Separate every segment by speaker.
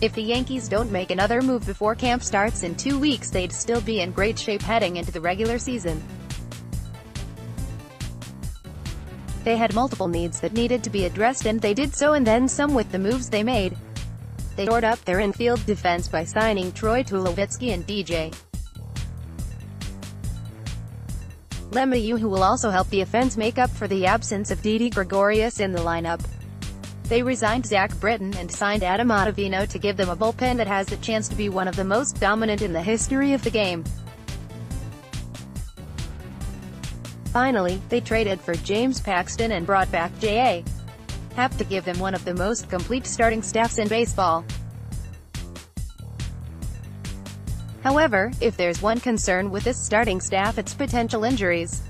Speaker 1: If the Yankees don't make another move before camp starts in 2 weeks, they'd still be in great shape heading into the regular season. They had multiple needs that needed to be addressed, and they did so and then some with the moves they made. They shored up their infield defense by signing Troy Tulowitzki and D.J. LeMahieu, who will also help the offense make up for the absence of Didi Gregorius in the lineup. They resigned Zach Britton and signed Adam Ottavino to give them a bullpen that has the chance to be one of the most dominant in the history of the game. Finally, they traded for James Paxton and brought back J.A. Happ to give them one of the most complete starting staffs in baseball. However, if there's one concern with this starting staff, it's potential injuries.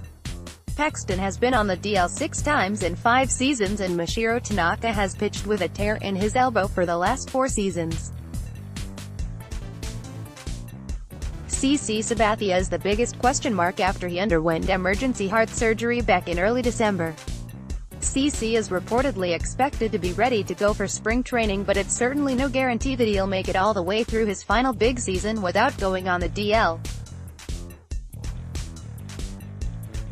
Speaker 1: Paxton has been on the DL 6 times in 5 seasons, and Masahiro Tanaka has pitched with a tear in his elbow for the last 4 seasons. CC Sabathia is the biggest question mark after he underwent emergency heart surgery back in early December. CC is reportedly expected to be ready to go for spring training, but it's certainly no guarantee that he'll make it all the way through his final big season without going on the DL.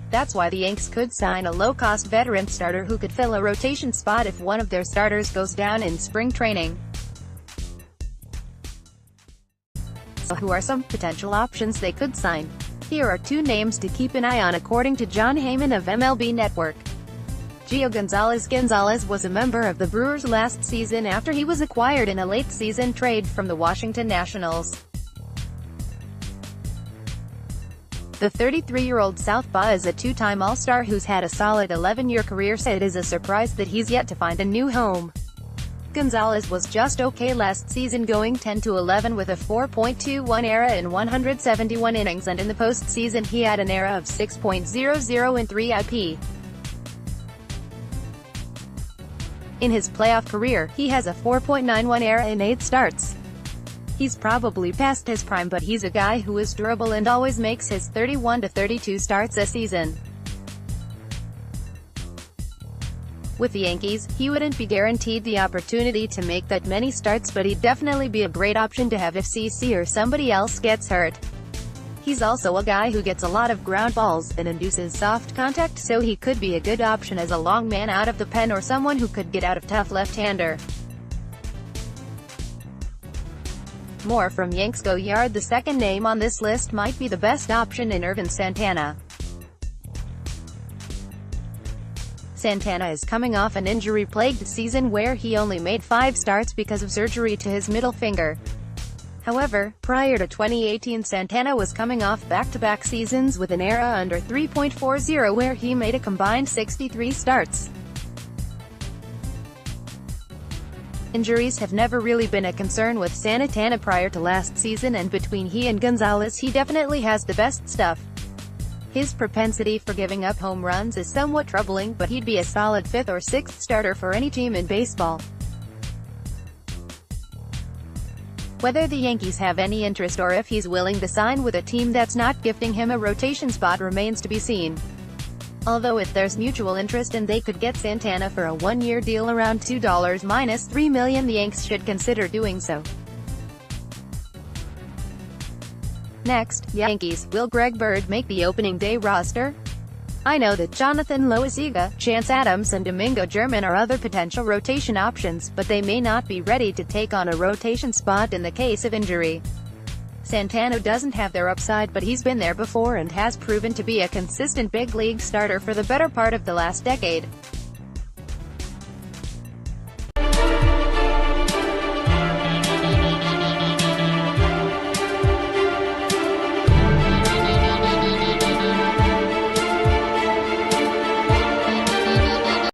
Speaker 1: That's why the Yanks could sign a low-cost veteran starter who could fill a rotation spot if one of their starters goes down in spring training. So who are some potential options they could sign? Here are 2 names to keep an eye on according to John Heyman of MLB Network. Gio Gonzalez. Gonzalez was a member of the Brewers last season after he was acquired in a late-season trade from the Washington Nationals. The 33-year-old southpaw is a 2-time All-Star who's had a solid 11-year career, so it is a surprise that he's yet to find a new home. Gonzalez was just okay last season, going 10-11 with a 4.21 ERA in 171 innings, and in the postseason he had an ERA of 6.00 and 3 IP. In his playoff career, he has a 4.91 ERA in 8 starts. He's probably past his prime, but he's a guy who is durable and always makes his 31 to 32 starts a season. With the Yankees, he wouldn't be guaranteed the opportunity to make that many starts, but he'd definitely be a great option to have if CC or somebody else gets hurt. He's also a guy who gets a lot of ground balls and induces soft contact, so he could be a good option as a long man out of the pen or someone who could get out of tough left-hander. More from Yanks Go Yard. The second name on this list might be the best option in Ervin Santana. Santana is coming off an injury-plagued season where he only made 5 starts because of surgery to his middle finger. However, prior to 2018, Santana was coming off back-to-back seasons with an ERA under 3.40 where he made a combined 63 starts. Injuries have never really been a concern with Santana prior to last season, and between he and Gonzalez, he definitely has the best stuff. His propensity for giving up home runs is somewhat troubling, but he'd be a solid 5th or 6th starter for any team in baseball. Whether the Yankees have any interest or if he's willing to sign with a team that's not gifting him a rotation spot remains to be seen. Although if there's mutual interest and they could get Santana for a 1-year deal around $2 minus $3 million, the Yanks should consider doing so. Next, Yankees. Will Greg Bird make the opening day roster? I know that Jonathan Loaisiga, Chance Adams and Domingo German are other potential rotation options, but they may not be ready to take on a rotation spot in the case of injury. Santana doesn't have their upside, but he's been there before and has proven to be a consistent big league starter for the better part of the last decade.